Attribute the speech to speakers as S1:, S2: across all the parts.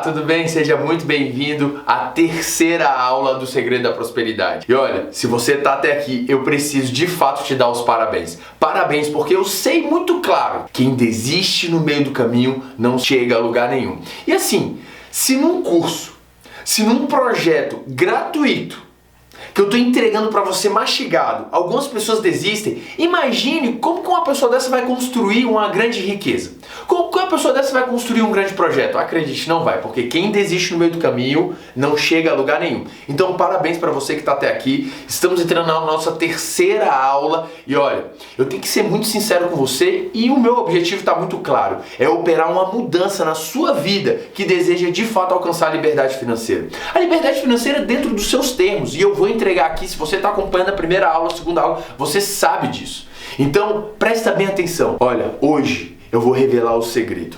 S1: tudo bem? Seja muito bem-vindo à terceira aula do Segredo da Prosperidade. E olha, se você tá até aqui, eu preciso de fato te dar os parabéns. Parabéns, porque eu sei muito claro, quem desiste no meio do caminho não chega a lugar nenhum. E assim, se num curso, se num projeto gratuito, que eu tô entregando para você mastigado, algumas pessoas desistem, imagine como que uma pessoa dessa vai construir uma grande riqueza. Como que uma pessoa dessa vai construir um grande projeto? Acredite, não vai, porque quem desiste no meio do caminho não chega a lugar nenhum. Então, parabéns para você que está até aqui. Estamos entrando na nossa terceira aula e olha, eu tenho que ser muito sincero com você e o meu objetivo está muito claro, é operar uma mudança na sua vida que deseja de fato alcançar a liberdade financeira. A liberdade financeira dentro dos seus termos, e eu vou entregar aqui, se você está acompanhando a primeira aula, a segunda aula, você sabe disso. Então, presta bem atenção. Olha, hoje eu vou revelar o segredo.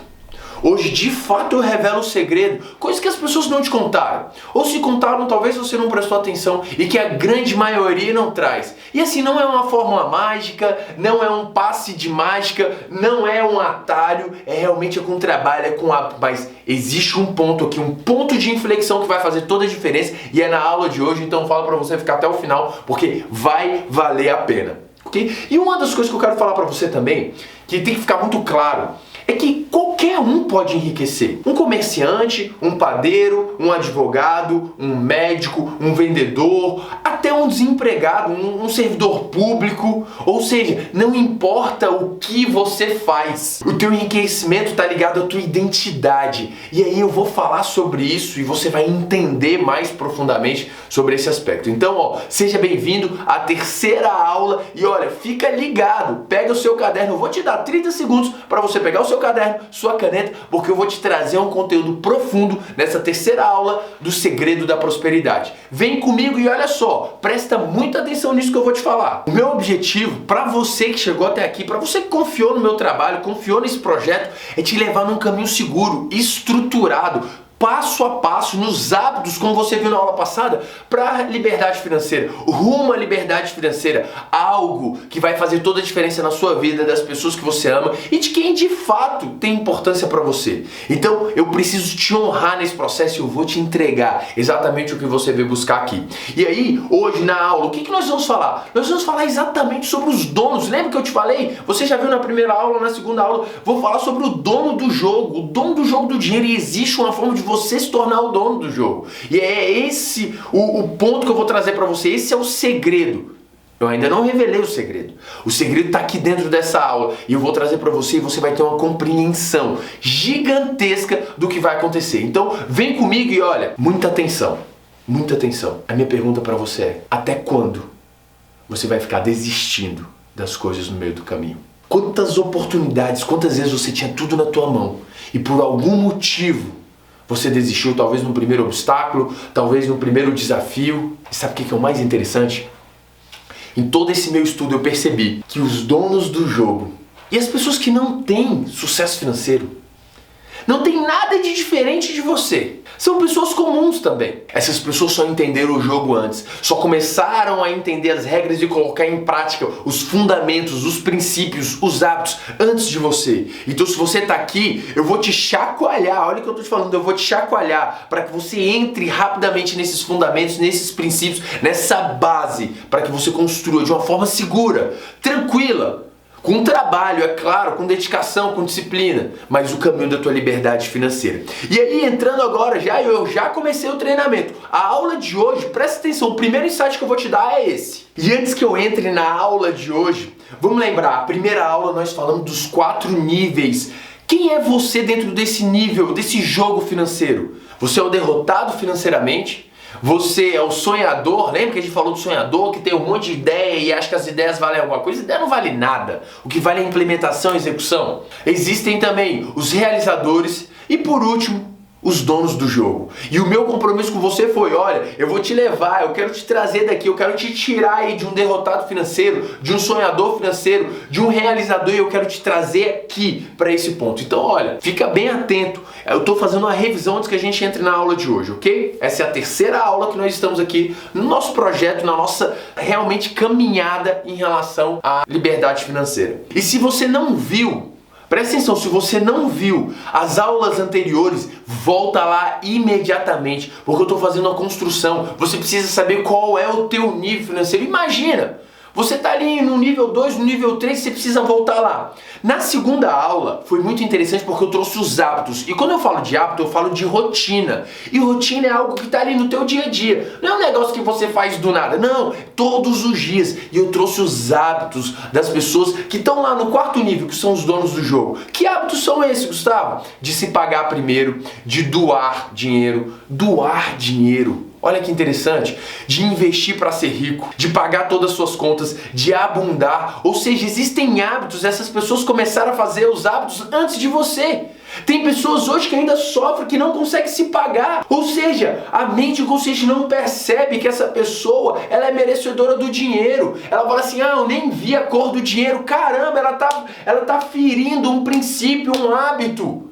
S1: Hoje, de fato, eu revelo o segredo, coisas que as pessoas não te contaram. Ou se contaram, talvez você não prestou atenção e que a grande maioria não traz. E assim, não é uma fórmula mágica, não é um passe de mágica, não é um atalho, é realmente com trabalho, é com hábito. Mas existe um ponto aqui, um ponto de inflexão que vai fazer toda a diferença e é na aula de hoje, então eu falo pra você ficar até o final, porque vai valer a pena. Okay? E uma das coisas que eu quero falar pra você também, que tem que ficar muito claro, é que qualquer um pode enriquecer. Um comerciante, um padeiro, um advogado, um médico, um vendedor, até um desempregado, um servidor público. Ou seja, não importa o que você faz, o teu enriquecimento está ligado à tua identidade. E aí eu vou falar sobre isso e você vai entender mais profundamente sobre esse aspecto. Então, ó, seja bem-vindo à terceira aula e olha, fica ligado, pega o seu caderno, eu vou te dar 30 segundos para você pegar o seu caderno, sua caneta, porque eu vou te trazer um conteúdo profundo nessa terceira aula do Segredo da Prosperidade. Vem comigo e olha só, presta muita atenção nisso que eu vou te falar. O meu objetivo, para você que chegou até aqui, para você que confiou no meu trabalho, confiou nesse projeto, é te levar num caminho seguro, estruturado, passo a passo, nos hábitos, como você viu na aula passada, para a liberdade financeira, rumo à liberdade financeira, algo que vai fazer toda a diferença na sua vida, das pessoas que você ama e de quem de fato tem importância para você. Então eu preciso te honrar nesse processo e eu vou te entregar exatamente o que você veio buscar aqui. E aí, hoje na aula, o que nós vamos falar? Nós vamos falar exatamente sobre os donos. Lembra que eu te falei? Você já viu na primeira aula, na segunda aula, vou falar sobre o dono do jogo do dinheiro, e existe uma forma de você se tornar o dono do jogo. E é esse o ponto que eu vou trazer para você. Esse é o segredo. Eu ainda não revelei o segredo. O segredo está aqui dentro dessa aula e eu vou trazer para você e você vai ter uma compreensão gigantesca do que vai acontecer. Então, vem comigo e olha, muita atenção. Muita atenção. A minha pergunta para você é: até quando você vai ficar desistindo das coisas no meio do caminho? Quantas oportunidades, quantas vezes você tinha tudo na tua mão e por algum motivo você desistiu, talvez no primeiro obstáculo, talvez no primeiro desafio. E sabe o que é o mais interessante? Em todo esse meu estudo eu percebi que os donos do jogo e as pessoas que não têm sucesso financeiro, não tem nada de diferente de você. São pessoas comuns também. Essas pessoas só entenderam o jogo antes, só começaram a entender as regras e colocar em prática os fundamentos, os princípios, os hábitos antes de você. Então se você está aqui, eu vou te chacoalhar, olha o que eu estou te falando, eu vou te chacoalhar para que você entre rapidamente nesses fundamentos, nesses princípios, nessa base, para que você construa de uma forma segura, tranquila, com trabalho, é claro, com dedicação, com disciplina, mas o caminho da tua liberdade financeira. E aí, entrando agora, eu já comecei o treinamento. A aula de hoje, presta atenção, o primeiro insight que eu vou te dar é esse. E antes que eu entre na aula de hoje, vamos lembrar, a primeira aula nós falamos dos 4 níveis. Quem é você dentro desse nível, desse jogo financeiro? Você é o derrotado financeiramente? Você é o sonhador, lembra que a gente falou do sonhador que tem um monte de ideia e acha que as ideias valem alguma coisa? Ideia não vale nada. O que vale é a implementação e execução. Existem também os realizadores e, por último, os donos do jogo. E o meu compromisso com você foi, olha, eu vou te levar, eu quero te trazer daqui, eu quero te tirar aí de um derrotado financeiro, de um sonhador financeiro, de um realizador, e eu quero te trazer aqui para esse ponto. Então, olha, fica bem atento. Eu estou fazendo uma revisão antes que a gente entre na aula de hoje, ok? Essa é a terceira aula que nós estamos aqui no nosso projeto, na nossa realmente caminhada em relação à liberdade financeira. E se você não viu, Presta atenção, se você não viu as aulas anteriores, volta lá imediatamente, porque eu estou fazendo uma construção. Você precisa saber qual é o teu nível financeiro. Imagina, você está ali no nível 2, no nível 3, você precisa voltar lá. Na segunda aula foi muito interessante porque eu trouxe os hábitos. E quando eu falo de hábito, eu falo de rotina. E rotina é algo que está ali no teu dia a dia. Não é um negócio que você faz do nada. Não, todos os dias. E eu trouxe os hábitos das pessoas que estão lá no quarto nível, que são os donos do jogo. Que hábitos são esses, Gustavo? De se pagar primeiro, de doar dinheiro. Doar dinheiro. Olha que interessante, de investir para ser rico, de pagar todas as suas contas, de abundar. Ou seja, existem hábitos, essas pessoas começaram a fazer os hábitos antes de você. Tem pessoas hoje que ainda sofrem, que não conseguem se pagar. Ou seja, a mente consciente não percebe que essa pessoa, ela é merecedora do dinheiro. Ela fala assim, eu nem vi a cor do dinheiro. Caramba, ela tá ferindo um princípio, um hábito.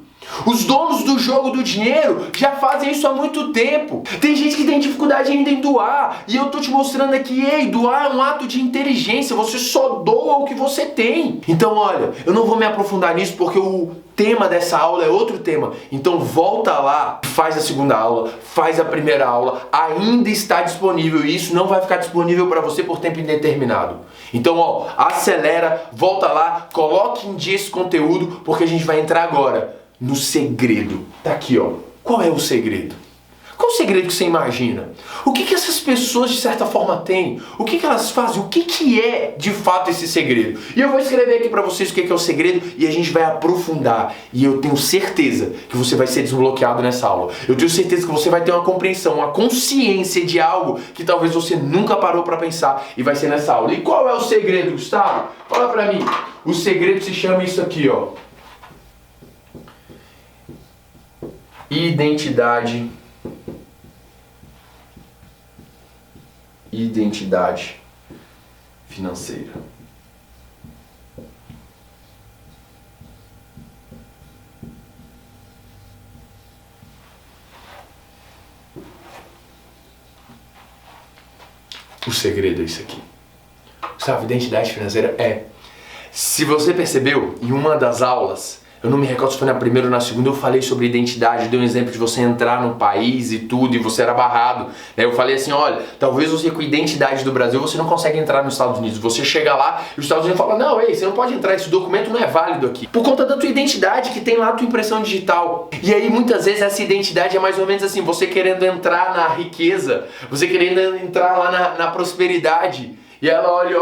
S1: Os donos do jogo do dinheiro já fazem isso há muito tempo. Tem gente que tem dificuldade ainda em doar. E eu tô te mostrando aqui, doar é um ato de inteligência. Você só doa o que você tem. Então olha, eu não vou me aprofundar nisso porque o tema dessa aula é outro tema. Então volta lá, faz a segunda aula, faz a primeira aula. Ainda está disponível e isso não vai ficar disponível para você por tempo indeterminado. Então acelera, volta lá, coloque em dia esse conteúdo porque a gente vai entrar agora no segredo. Tá aqui, Qual é o segredo? Qual o segredo que você imagina? O que essas pessoas de certa forma têm? O que elas fazem? O que é de fato esse segredo? E eu vou escrever aqui pra vocês o que é o segredo e a gente vai aprofundar. E eu tenho certeza que você vai ser desbloqueado nessa aula. Eu tenho certeza que você vai ter uma compreensão, uma consciência de algo que talvez você nunca parou pra pensar e vai ser nessa aula. E qual é o segredo, Gustavo? Fala pra mim. O segredo se chama isso aqui, Identidade financeira. O segredo é isso aqui. Sabe, identidade financeira Se você percebeu, em uma das aulas, eu não me recordo se foi na primeira ou na segunda, eu falei sobre identidade, dei um exemplo de você entrar num país e tudo, e você era barrado. Eu falei assim, olha, talvez você com a identidade do Brasil, você não consegue entrar nos Estados Unidos. Você chega lá e os Estados Unidos falam, não, você não pode entrar, esse documento não é válido aqui. Por conta da tua identidade, que tem lá a tua impressão digital. E aí, muitas vezes, essa identidade é mais ou menos assim, você querendo entrar na riqueza, você querendo entrar lá na prosperidade. E ela olha,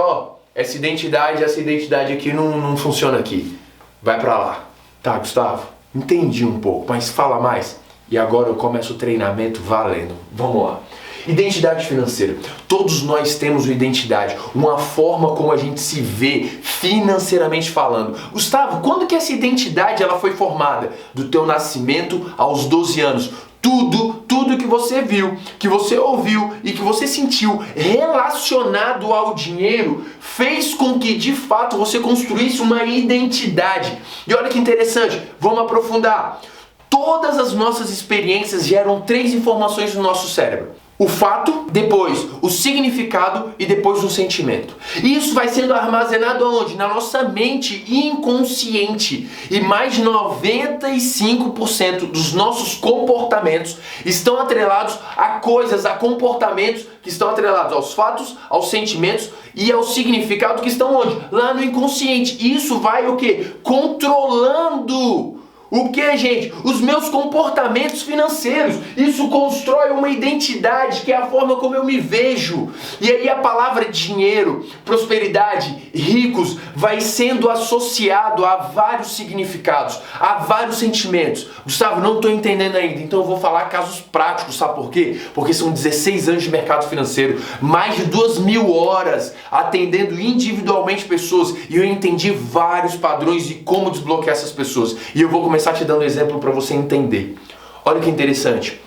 S1: essa identidade aqui não funciona aqui. Vai pra lá. Tá, Gustavo, entendi um pouco, mas fala mais. E agora eu começo o treinamento valendo. Vamos lá. Identidade financeira. Todos nós temos uma identidade, uma forma como a gente se vê financeiramente falando. Gustavo, quando que essa identidade ela foi formada? Do teu nascimento aos 12 anos. Tudo que você viu, que você ouviu e que você sentiu relacionado ao dinheiro fez com que de fato você construísse uma identidade. E olha que interessante, vamos aprofundar. Todas as nossas experiências geram 3 informações no nosso cérebro. O fato, depois o significado e depois o sentimento. E isso vai sendo armazenado aonde? Na nossa mente inconsciente. E mais de 95% dos nossos comportamentos estão atrelados a coisas, a comportamentos que estão atrelados aos fatos, aos sentimentos e ao significado que estão onde? Lá no inconsciente. E isso vai o quê? Controlando o que, gente? Os meus comportamentos financeiros. Isso constrói uma identidade que é a forma como eu me vejo. E aí a palavra dinheiro, prosperidade, ricos vai sendo associado a vários significados, a vários sentimentos. Gustavo, não estou entendendo ainda, então eu vou falar casos práticos, sabe por quê? Porque são 16 anos de mercado financeiro, mais de 2.000 horas atendendo individualmente pessoas e eu entendi vários padrões e como desbloquear essas pessoas. E eu vou começar te dando um exemplo para você entender. Olha que interessante.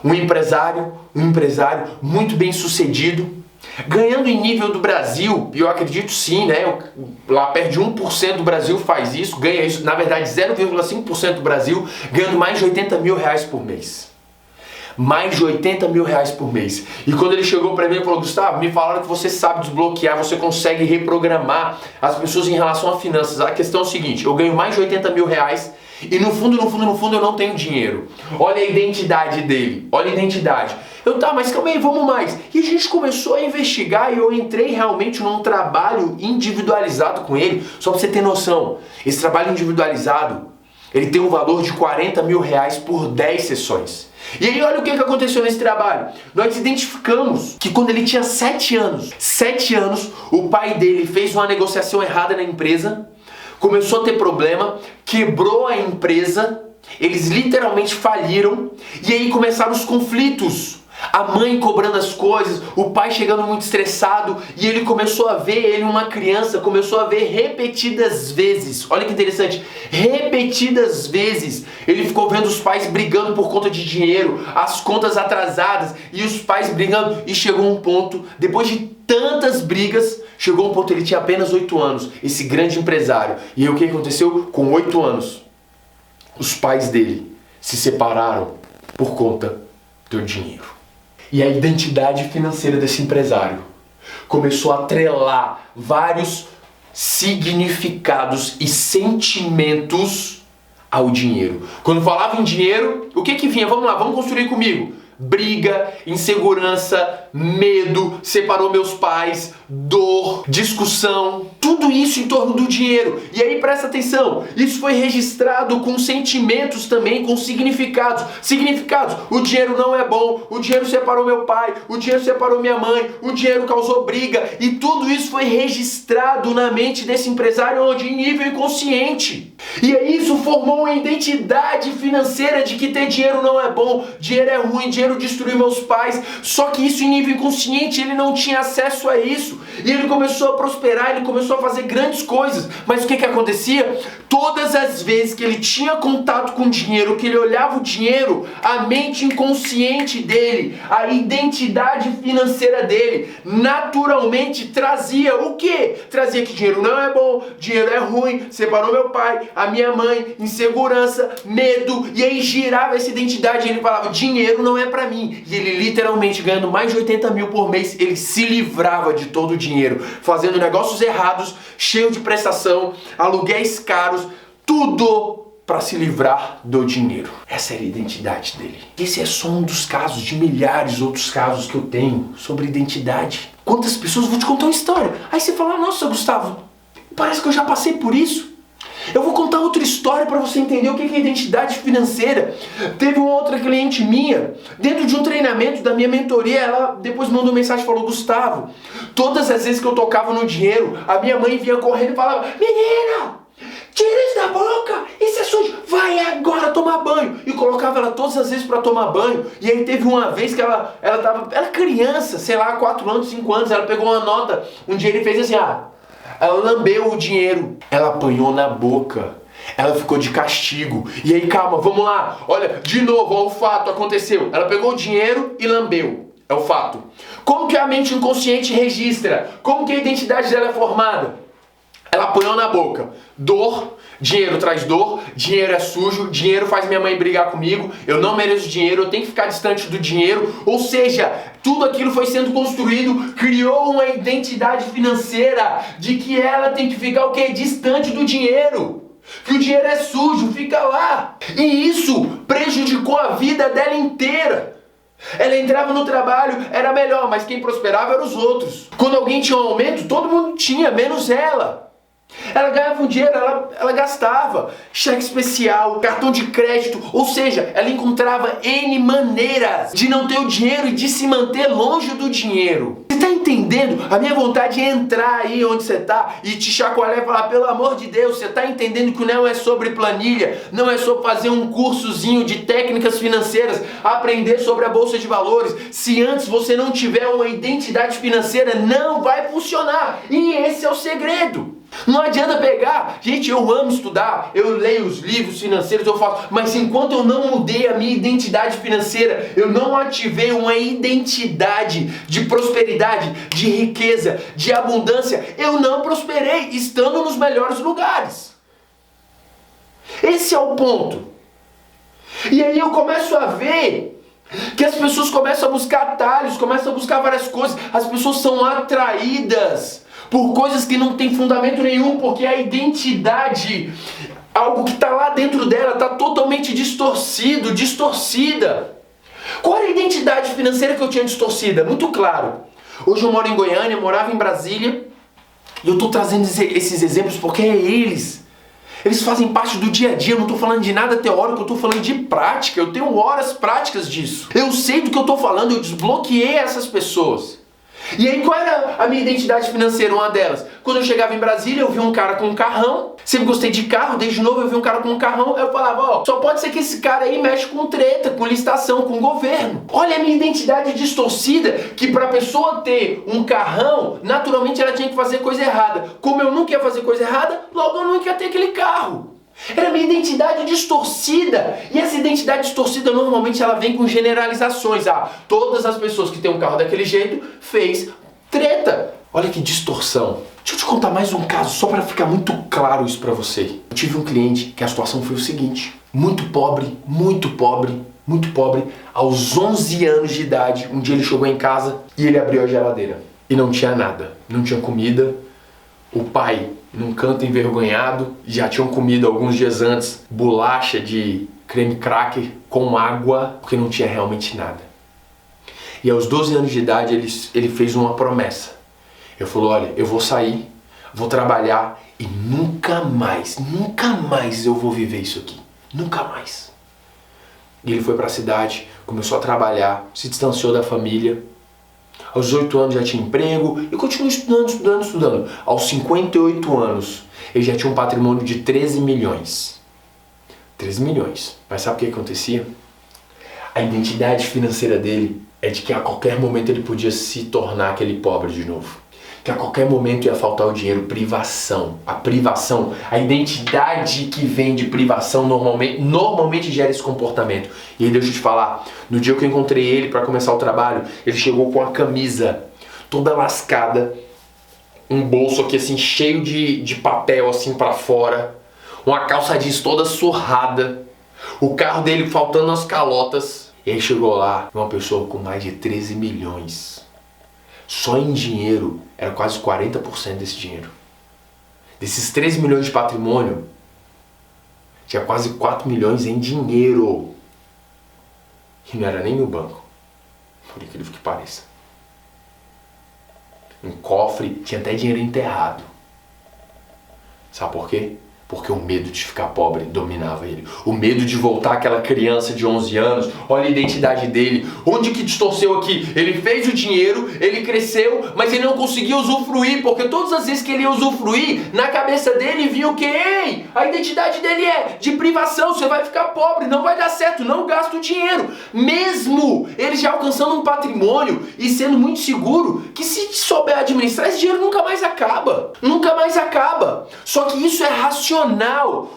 S1: Um empresário muito bem sucedido, ganhando em nível do Brasil, e eu acredito sim, lá perto de 1% do Brasil faz isso, ganha isso, na verdade 0,5% do Brasil, ganhando mais de 80 mil reais por mês. mais de 80 mil reais por mês. E quando ele chegou para mim e falou: Gustavo, me falaram que você sabe desbloquear, você consegue reprogramar as pessoas em relação a finanças. A questão é o seguinte: eu ganho mais de 80 mil reais e no fundo eu não tenho dinheiro. Olha a identidade dele, olha a identidade. Eu, tá, mas calma aí, vamos mais. E a gente começou a investigar e eu entrei realmente num trabalho individualizado com ele. Só pra você ter noção, esse trabalho individualizado, ele tem um valor de 40 mil reais por 10 sessões. E aí olha o que aconteceu nesse trabalho. Nós identificamos que quando ele tinha 7 anos, o pai dele fez uma negociação errada na empresa, começou a ter problema, quebrou a empresa, eles literalmente faliram, e aí começaram os conflitos. A mãe cobrando as coisas, o pai chegando muito estressado, e ele começou a ver, ele uma criança, começou a ver repetidas vezes, olha que interessante, repetidas vezes, ele ficou vendo os pais brigando por conta de dinheiro, as contas atrasadas, e os pais brigando, e chegou um ponto, depois de tantas brigas, chegou um ponto, ele tinha apenas 8 anos, esse grande empresário, e aí o que aconteceu? Com 8 anos, os pais dele se separaram por conta do dinheiro. E a identidade financeira desse empresário começou a atrelar vários significados e sentimentos ao dinheiro. Quando falava em dinheiro, o que vinha? Vamos lá, vamos construir comigo. Briga, insegurança, medo, separou meus pais, dor, discussão, tudo isso em torno do dinheiro. E aí presta atenção, isso foi registrado com sentimentos também, com significados. Significados, o dinheiro não é bom, o dinheiro separou meu pai, o dinheiro separou minha mãe, o dinheiro causou briga. E tudo isso foi registrado na mente desse empresário onde? Em nível inconsciente. E aí isso formou uma identidade financeira de que ter dinheiro não é bom, dinheiro é ruim, dinheiro destruiu meus pais. Só que isso em nível inconsciente, ele não tinha acesso a isso. E ele começou a prosperar, ele começou a fazer grandes coisas. Mas o que acontecia? Todas as vezes que ele tinha contato com dinheiro, que ele olhava o dinheiro, a mente inconsciente dele, a identidade financeira dele, naturalmente trazia o quê? Trazia que dinheiro não é bom, dinheiro é ruim, separou meu pai, a minha mãe, insegurança, medo, e aí girava essa identidade e ele falava: dinheiro não é pra mim. E ele literalmente ganhando mais de 80 mil por mês, ele se livrava de todo o dinheiro, fazendo negócios errados, cheio de prestação, aluguéis caros, tudo para se livrar do dinheiro. Essa era a identidade dele. Esse é só um dos casos de milhares de outros casos que eu tenho sobre identidade. Quantas pessoas, vou te contar uma história. Aí você fala: nossa, Gustavo, parece que eu já passei por isso. Eu vou contar outra história para você entender o que é identidade financeira. Teve uma outra cliente minha, dentro de um treinamento da minha mentoria, ela depois mandou mensagem e falou: Gustavo, todas as vezes que eu tocava no dinheiro, a minha mãe vinha correndo e falava: menina, tira isso da boca, isso é sujo, vai agora tomar banho. E colocava ela todas as vezes para tomar banho. E aí teve uma vez que ela criança, sei lá, 4 anos, 5 anos, ela pegou uma nota, um dia ele fez assim, ela lambeu o dinheiro, ela apanhou na boca, ela ficou de castigo. E aí, calma, vamos lá, olha, de novo, ó, o fato aconteceu. Ela pegou o dinheiro e lambeu, é o fato. Como que a mente inconsciente registra? Como que a identidade dela é formada? Ela apanhou na boca, dor, dinheiro traz dor, dinheiro é sujo, dinheiro faz minha mãe brigar comigo, eu não mereço dinheiro, eu tenho que ficar distante do dinheiro. Ou seja, tudo aquilo foi sendo construído, criou uma identidade financeira de que ela tem que ficar o quê? Distante do dinheiro. Que o dinheiro é sujo, fica lá. E isso prejudicou a vida dela inteira. Ela entrava no trabalho, era melhor, mas quem prosperava eram os outros. Quando alguém tinha um aumento, todo mundo tinha, menos ela. Ela ganhava um dinheiro, ela gastava, cheque especial, cartão de crédito, ou seja, ela encontrava N maneiras de não ter o dinheiro e de se manter longe do dinheiro. Você tá entendendo? A minha vontade é entrar aí onde você tá e te chacoalhar e falar: pelo amor de Deus, você tá entendendo que não é sobre planilha, não é sobre fazer um cursozinho de técnicas financeiras, aprender sobre a bolsa de valores. Se antes você não tiver uma identidade financeira, não vai funcionar. E esse é o segredo. Não adianta pegar, gente, eu amo estudar, eu leio os livros financeiros, eu faço, mas enquanto eu não mudei a minha identidade financeira, eu não ativei uma identidade de prosperidade, de riqueza, de abundância, eu não prosperei estando nos melhores lugares. Esse é o ponto. E aí eu começo a ver Que as pessoas começam a buscar atalhos, começam a buscar várias coisas. As pessoas são atraídas por coisas que não tem fundamento nenhum, porque a identidade, algo que está lá dentro dela, está totalmente distorcida. Qual era a identidade financeira que eu tinha distorcida? Muito claro. Hoje eu moro em Goiânia, morava em Brasília, e eu estou trazendo esses exemplos porque eles fazem parte do dia a dia. Eu não estou falando de nada teórico, eu estou falando de prática. Eu tenho horas práticas disso. Eu sei do que eu estou falando, eu desbloqueei essas pessoas. E aí, qual era a minha identidade financeira? Uma delas, quando eu chegava em Brasília, eu via um cara com um carrão. Sempre gostei de carro, desde novo eu vi um cara com um carrão. Eu falava, ó, só pode ser que esse cara aí mexe com treta, com licitação, com governo. Olha a minha identidade distorcida, que pra pessoa ter um carrão, naturalmente ela tinha que fazer coisa errada. Como eu nunca ia fazer coisa errada, logo eu nunca ia ter aquele carro. Era a minha identidade distorcida. E essa identidade distorcida normalmente ela vem com generalizações. Ah, todas as pessoas que têm um carro daquele jeito fez treta. Olha que distorção. Deixa eu te contar mais um caso, só para ficar muito claro isso para você. Eu tive um cliente que a situação foi o seguinte: muito pobre, aos 11 anos de idade, um dia ele chegou em casa e ele abriu a geladeira. E não tinha nada, não tinha comida. O pai, num canto envergonhado, já tinham comido alguns dias antes bolacha de creme cracker com água, porque não tinha realmente nada. E aos 12 anos de idade ele fez uma promessa. Ele falou, olha, eu vou sair, vou trabalhar e nunca mais eu vou viver isso aqui. Nunca mais. E ele foi para a cidade, começou a trabalhar, se distanciou da família. Aos 18 anos já tinha emprego e continuou estudando. Aos 58 anos, ele já tinha um patrimônio de 13 milhões. 13 milhões. Mas sabe o que acontecia? A identidade financeira dele é de que a qualquer momento ele podia se tornar aquele pobre de novo. Que a qualquer momento ia faltar o dinheiro. Privação. A privação, a identidade que vem de privação normalmente gera esse comportamento. E aí deixa eu te falar, no dia que eu encontrei ele para começar o trabalho, ele chegou com a camisa toda lascada, um bolso aqui assim cheio de papel assim para fora, uma calça jeans toda surrada, o carro dele faltando as calotas. E aí chegou lá uma pessoa com mais de 13 milhões. Só em dinheiro, era quase 40% desse dinheiro. Desses 13 milhões de patrimônio, tinha quase 4 milhões em dinheiro. E não era nem no banco, por incrível que pareça. Um cofre, tinha até dinheiro enterrado. Sabe por quê? Porque o medo de ficar pobre dominava ele. O medo de voltar aquela criança de 11 anos. Olha a identidade dele. Onde que distorceu aqui? Ele fez o dinheiro, ele cresceu, mas ele não conseguiu usufruir, porque todas as vezes que ele ia usufruir, na cabeça dele vinha o quê? Ei, a identidade dele é de privação, você vai ficar pobre, não vai dar certo, não gasta o dinheiro. Mesmo ele já alcançando um patrimônio e sendo muito seguro, que se souber administrar, esse dinheiro nunca mais acaba. Nunca mais acaba. Só que isso é racional.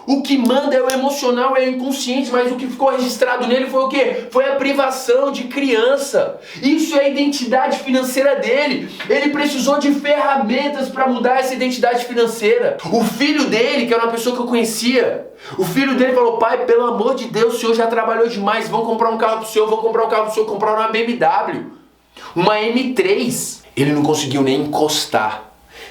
S1: O que manda é o emocional, é o inconsciente, mas o que ficou registrado nele foi o quê? Foi a privação de criança. Isso é a identidade financeira dele. Ele precisou de ferramentas para mudar essa identidade financeira. O filho dele, que era uma pessoa que eu conhecia, o filho dele falou, pai, pelo amor de Deus, o senhor já trabalhou demais, vamos comprar um carro pro senhor, comprar uma BMW, uma M3. Ele não conseguiu nem encostar.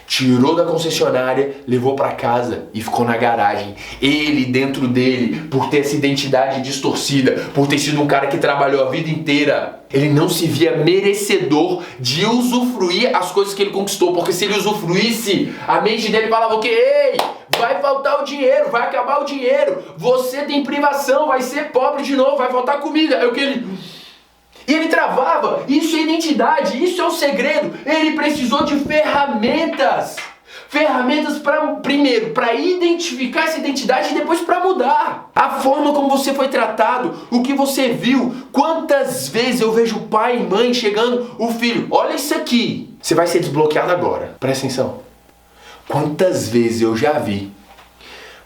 S1: Tirou da concessionária, levou para casa e ficou na garagem. Ele, dentro dele, por ter essa identidade distorcida, por ter sido um cara que trabalhou a vida inteira, ele não se via merecedor de usufruir as coisas que ele conquistou. Porque se ele usufruísse, a mente dele falava o quê? Ei, vai faltar o dinheiro, vai acabar o dinheiro, você tem privação, vai ser pobre de novo, vai faltar comida. É o que ele... E ele travava. Isso é identidade, isso é o segredo. Ele precisou de ferramentas. Ferramentas primeiro para identificar essa identidade e depois para mudar. A forma como você foi tratado, o que você viu. Quantas vezes eu vejo pai e mãe chegando, o filho, olha isso aqui. Você vai ser desbloqueado agora. Presta atenção. Quantas vezes eu já vi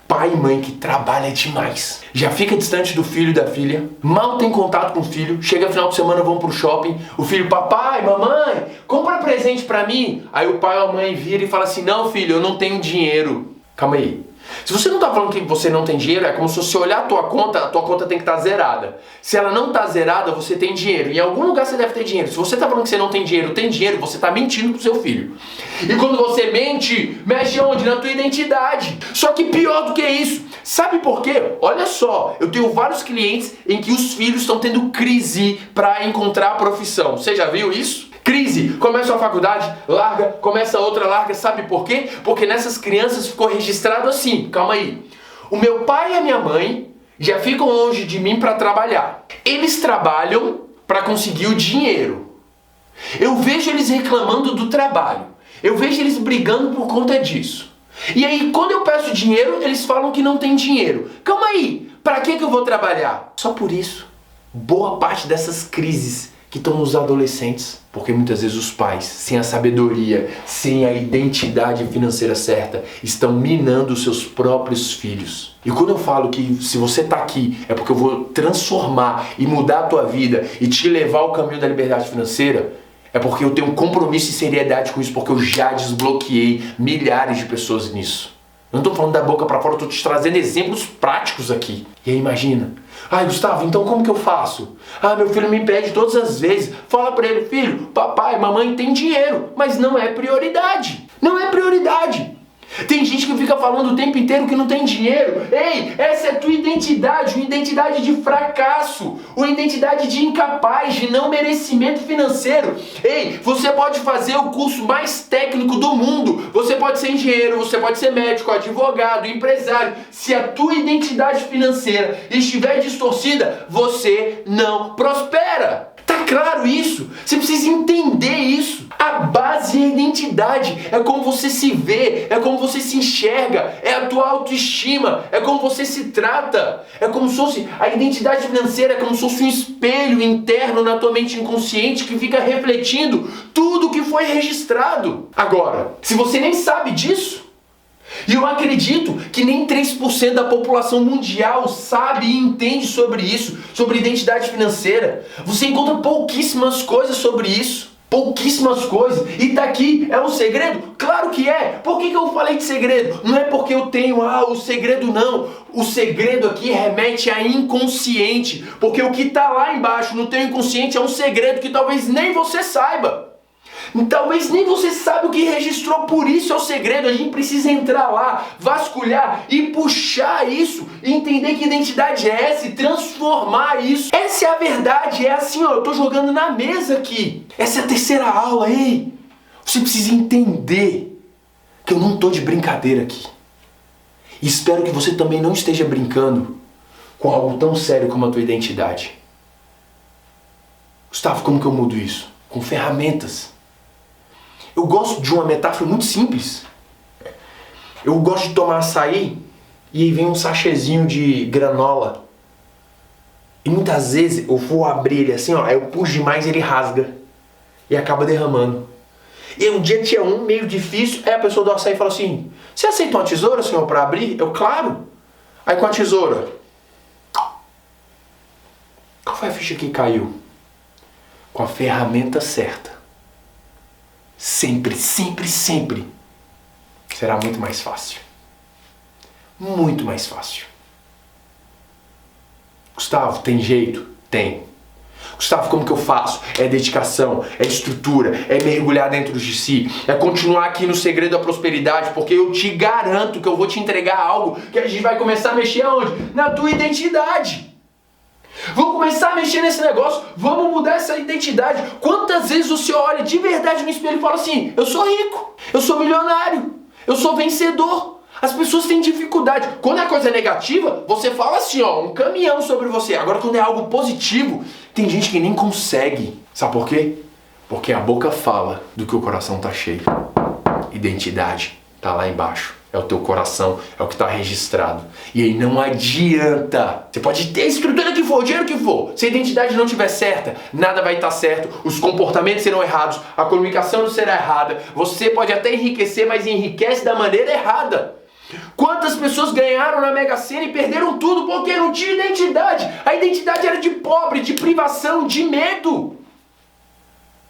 S1: pai e mãe que trabalha demais, já fica distante do filho e da filha, mal tem contato com o filho, chega final de semana, vão pro shopping, o filho, papai, mamãe, compra presente pra mim. Aí o pai ou a mãe vira e fala assim, não filho, eu não tenho dinheiro. Calma aí. Se você não está falando que você não tem dinheiro, é como se você olhar a tua conta tem que estar zerada. Se ela não está zerada, você tem dinheiro. Em algum lugar você deve ter dinheiro. Se você está falando que você não tem dinheiro, você está mentindo pro seu filho. E quando você mente, mexe onde? Na tua identidade. Só que pior do que isso, sabe por quê? Olha só, eu tenho vários clientes em que os filhos estão tendo crise para encontrar profissão. Você já viu isso? Crise, começa a faculdade, larga, começa outra, larga, sabe por quê? Porque nessas crianças ficou registrado assim, calma aí, o meu pai e a minha mãe já ficam longe de mim para trabalhar. Eles trabalham para conseguir o dinheiro. Eu vejo eles reclamando do trabalho, eu vejo eles brigando por conta disso. E aí, quando eu peço dinheiro, eles falam que não tem dinheiro. Calma aí, para que eu vou trabalhar? Só por isso, boa parte dessas crises que estão nos adolescentes, porque muitas vezes os pais, sem a sabedoria, sem a identidade financeira certa, estão minando os seus próprios filhos. E quando eu falo que se você está aqui, é porque eu vou transformar e mudar a tua vida e te levar ao caminho da liberdade financeira, é porque eu tenho um compromisso e seriedade com isso, porque eu já desbloqueei milhares de pessoas nisso. Eu não estou falando da boca para fora, eu estou te trazendo exemplos práticos aqui. E aí imagina, ai Gustavo, então como que eu faço? Ah, meu filho me pede todas as vezes. Fala para ele, filho, papai, mamãe tem dinheiro, mas não é prioridade. Não é prioridade. Tem gente que fica falando o tempo inteiro que não tem dinheiro. Ei, essa é a tua identidade, uma identidade de fracasso, uma identidade de incapaz, de não merecimento financeiro. Ei, você pode fazer o curso mais técnico do mundo, você pode ser engenheiro, você pode ser médico, advogado, empresário. Se a tua identidade financeira estiver distorcida, você não prospera. Tá claro isso? Você precisa entender isso. A base é a identidade, é como você se vê, é como você se enxerga, é a tua autoestima, é como você se trata, é como se fosse a identidade financeira, é como se fosse um espelho interno na tua mente inconsciente que fica refletindo tudo que foi registrado. Agora, se você nem sabe disso, e eu acredito que nem 3% da população mundial sabe e entende sobre isso, sobre identidade financeira. Você encontra pouquíssimas coisas sobre isso. Pouquíssimas coisas. E tá aqui, é um segredo? Claro que é. Por que eu falei de segredo? Não é porque eu tenho, o segredo não. O segredo aqui remete a inconsciente. Porque o que tá lá embaixo no teu inconsciente é um segredo que talvez nem você saiba. Talvez nem você saiba o que registrou, por isso é o segredo. A gente precisa entrar lá, vasculhar e puxar isso, e entender que identidade é essa e transformar isso. Essa é a verdade, é assim, ó, eu tô jogando na mesa aqui. Essa é a terceira aula, ei. Você precisa entender que eu não tô de brincadeira aqui. E espero que você também não esteja brincando com algo tão sério como a tua identidade. Gustavo, como que eu mudo isso? Com ferramentas. Eu gosto de uma metáfora muito simples. Eu gosto de tomar açaí e aí vem um sachêzinho de granola. E muitas vezes eu vou abrir ele assim, ó, aí eu puxo demais e ele rasga. E acaba derramando. E um dia tinha um meio difícil, aí a pessoa do açaí fala assim, você aceita uma tesoura, senhor, para abrir? Eu, claro. Aí com a tesoura. Qual foi a ficha que caiu? Com a ferramenta certa. Sempre, sempre, sempre será muito mais fácil. Muito mais fácil. Gustavo, tem jeito? Tem. Gustavo, como que eu faço? É dedicação, é estrutura, é mergulhar dentro de si, é continuar aqui no segredo da prosperidade, porque eu te garanto que eu vou te entregar algo que a gente vai começar a mexer aonde? Na tua identidade. Vamos começar a mexer nesse negócio, vamos mudar essa identidade. Quantas vezes você olha de verdade no espelho e fala assim, eu sou rico, eu sou milionário, eu sou vencedor. As pessoas têm dificuldade. Quando é coisa negativa, você fala assim, ó, um caminhão sobre você. Agora quando é algo positivo, tem gente que nem consegue. Sabe por quê? Porque a boca fala do que o coração tá cheio. Identidade tá lá embaixo. É o teu coração, é o que está registrado. E aí não adianta. Você pode ter a estrutura que for, o dinheiro que for. Se a identidade não estiver certa, nada vai estar certo. Os comportamentos serão errados, a comunicação não será errada. Você pode até enriquecer, mas enriquece da maneira errada. Quantas pessoas ganharam na Mega Sena e perderam tudo porque não tinha identidade? A identidade era de pobre, de privação, de medo.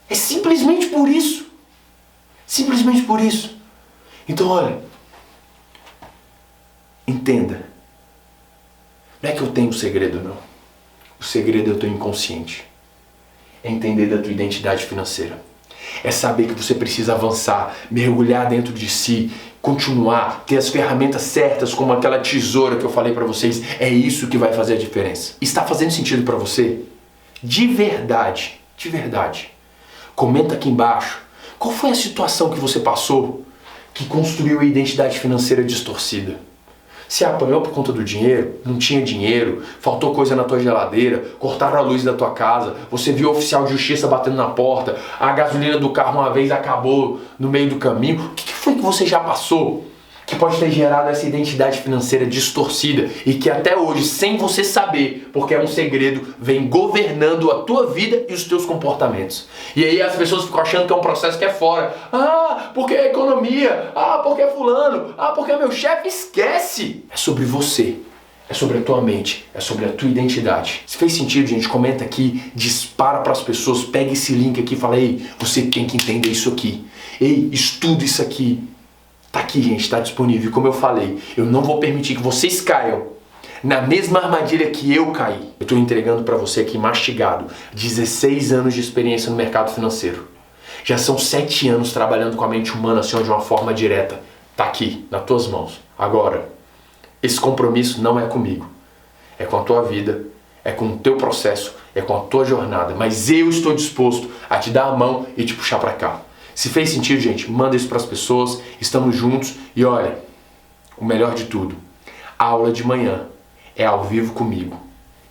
S1: É simplesmente por isso. Simplesmente por isso. Então olha, Entenda. Não é que eu tenho um segredo, não. O segredo é o teu inconsciente. É entender da tua identidade financeira. É saber que você precisa avançar, mergulhar dentro de si, continuar, ter as ferramentas certas, como aquela tesoura que eu falei pra vocês. É isso que vai fazer a diferença. Está fazendo sentido pra você? De verdade, de verdade. Comenta aqui embaixo. Qual foi a situação que você passou que construiu a identidade financeira distorcida? Se apanhou por conta do dinheiro, não tinha dinheiro, faltou coisa na tua geladeira, cortaram a luz da tua casa, você viu o oficial de justiça batendo na porta, a gasolina do carro uma vez acabou no meio do caminho. O que foi que você já passou que pode ter gerado essa identidade financeira distorcida e que até hoje, sem você saber, porque é um segredo, vem governando a tua vida e os teus comportamentos? E aí as pessoas ficam achando que é um processo que é fora. Ah, porque é economia. Ah, porque é fulano. Ah, porque é meu chefe. Esquece! É sobre você. É sobre a tua mente. É sobre a tua identidade. Se fez sentido, gente, comenta aqui, dispara para as pessoas, pega esse link aqui e fala: ei, você tem que entender isso aqui. Ei, estuda isso aqui. Tá aqui, gente, tá disponível. Como eu falei, eu não vou permitir que vocês caiam na mesma armadilha que eu caí. Eu tô entregando pra você aqui mastigado 16 anos de experiência no mercado financeiro. Já são 7 anos trabalhando com a mente humana assim, de uma forma direta. Tá aqui, nas tuas mãos. Agora, esse compromisso não é comigo. É com a tua vida, é com o teu processo, é com a tua jornada. Mas eu estou disposto a te dar a mão e te puxar pra cá. Se fez sentido, gente, manda isso para as pessoas, estamos juntos e olha, o melhor de tudo, a aula de manhã é ao vivo comigo,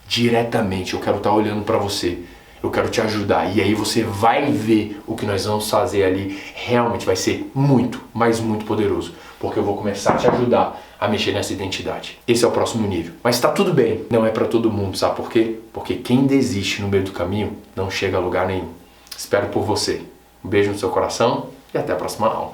S1: diretamente, eu quero estar olhando para você, eu quero te ajudar e aí você vai ver o que nós vamos fazer ali, realmente vai ser muito, mas muito poderoso, porque eu vou começar a te ajudar a mexer nessa identidade. Esse é o próximo nível. Mas tá tudo bem, não é para todo mundo, sabe por quê? Porque quem desiste no meio do caminho não chega a lugar nenhum. Espero por você. Um beijo no seu coração e até a próxima aula.